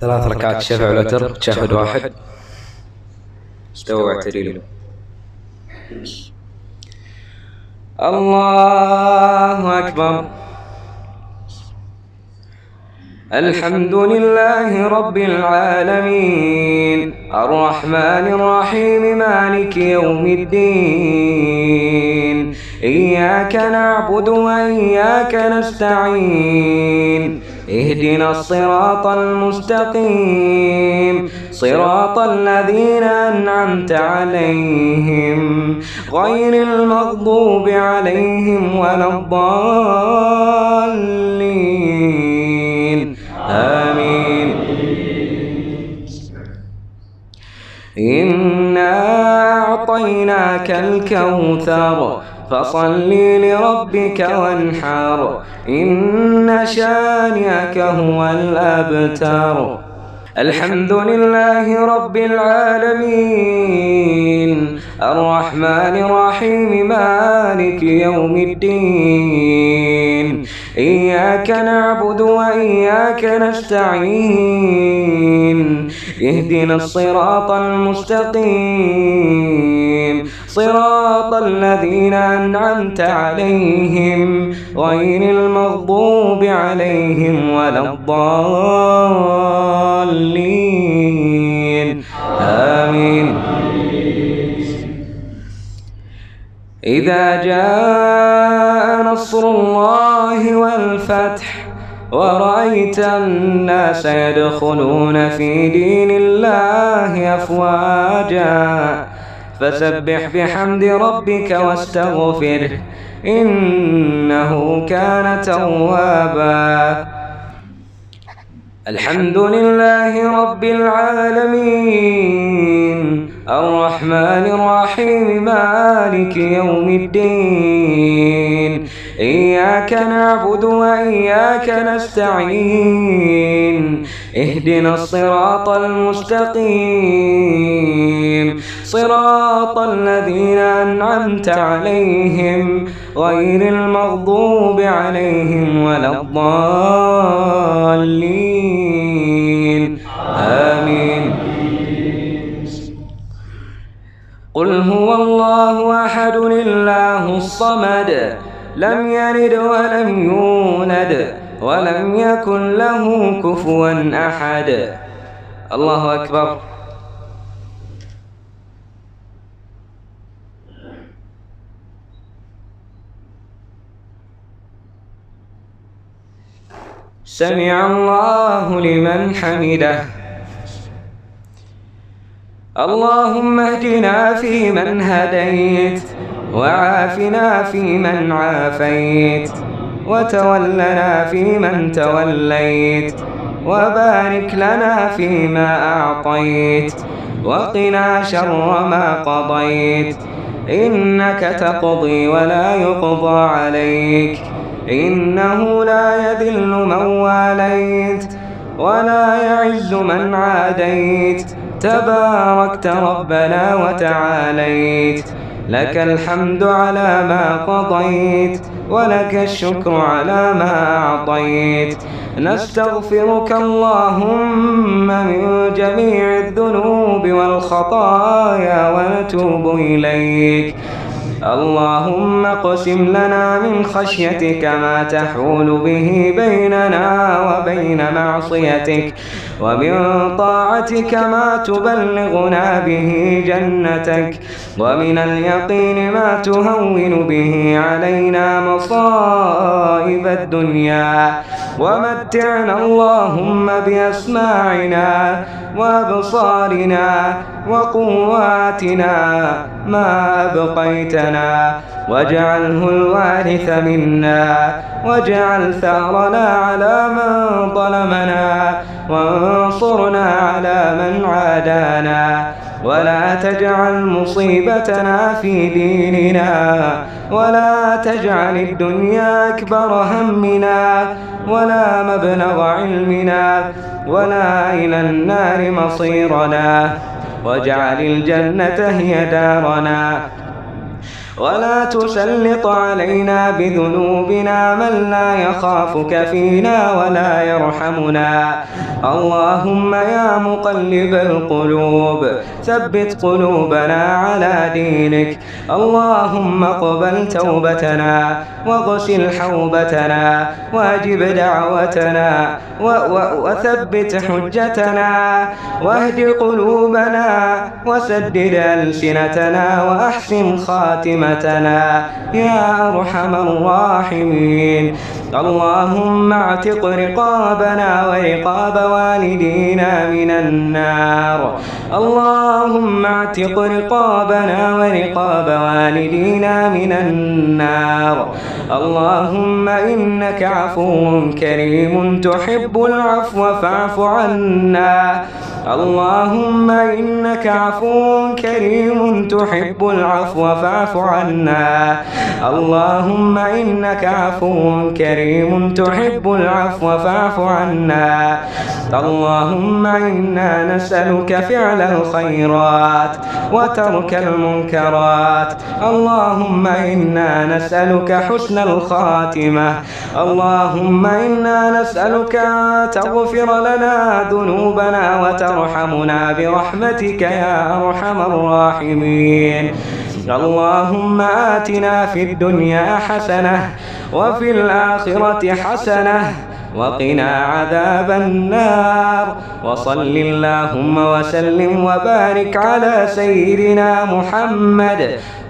3 ركعات شفع والوتر، تشهد واحد، استووا واعتدلوا. الله أكبر. الحمد لله رب العالمين، الرحمن الرحيم، مالك يوم الدين، إياك نعبد وإياك نستعين، اهدنا الصراط المستقيم، صراط الذين أنعمت عليهم غير المغضوب عليهم ولا الضالين، آمين. إنا أعطيناك الكوثر فصل لربك وانحر، إن شانئك هو الأبتر. الحمد لله رب العالمين، الرحمن الرحيم، مالك يوم الدين، إياك نعبد وإياك نستعين، اهدنا الصراط المستقيم، صراط الذين أنعمت عليهم غير المغضوب عليهم ولا الضالين، آمين. إذا جاء نصر الله والفتح ورأيت الناس يدخلون في دين الله أفواجا فسبح بحمد ربك واستغفره إنه كان توابا. الحمد لله رب العالمين، الرحمن الرحيم، مالك يوم الدين، إياك نعبد وإياك نستعين، اهدنا الصراط المستقيم، صراط الذين أنعمت عليهم غير المغضوب عليهم ولا الضالين، آمين. قل هو الله أحد الله الصمد لم يلد ولم يولد ولم يكن له كفوا أحد. الله أكبر. سمع الله لمن حمده. اللهم اهدنا فيمن هديت وعافنا فيمن عافيت وتولنا فيمن توليت وبارك لنا فيما أعطيت وقنا شر ما قضيت، إنك تقضي ولا يقضى عليك، إنه لا يذل من واليت ولا يعز من عاديت، تباركت ربنا وتعاليت، لك الحمد على ما قضيت ولك الشكر على ما أعطيت. نستغفرك اللهم من جميع الذنوب والخطايا ونتوب إليك. اللهم اقسم لنا من خشيتك ما تحول به بيننا وبين معصيتك، ومن طاعتك ما تبلغنا به جنتك، ومن اليقين ما تهون به علينا مصائب الدنيا، ومتعنا اللهم بأسماعنا وأبصارنا وقواتنا ما أبقيتنا، واجعله الوارث منا، واجعل ثأرنا على من ظلمنا، وانصرنا على من عادانا، ولا تجعل مصيبتنا في ديننا، ولا تجعل الدنيا أكبر همنا ولا مبلغ علمنا ولا إلى النار مصيرنا، واجعل الجنة هي دارنا، ولا تسلط علينا بذنوبنا من لا يخافك فينا ولا يرحمنا. اللهم يا مقلب القلوب ثبت قلوبنا على دينك. اللهم اقبل توبتنا واغسل حوبتنا واجب دعوتنا وثبت حجتنا واهد قلوبنا وسدد ألسنتنا وأحسن خاتمتنا يا أرحم الراحمين. اللهم اعتق رقابنا ورقاب والدينا من النار. اللهم اعتق رقابنا ورقاب والدينا من النار. اللهم إنك عفو كريم تحب العفو فاعف عنا. اللهم إنك عفو كريم تحب العفو فاعف عنا. اللهم إنك عفو كريم تحب العفو فاعف عنا. اللهم إنا نسألك فعل الخيرات وترك المنكرات. اللهم إنا نسألك حسن الخاتمة. اللهم إنا نسألك أن تغفر لنا ذنوبنا وترحمنا برحمتك يا أرحم الراحمين. اللهم آتنا في الدنيا حسنة وفي الآخرة حسنة وقنا عذاب النار. وصل اللهم وسلم وبارك على سيدنا محمد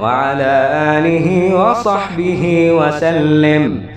وعلى آله وصحبه وسلم.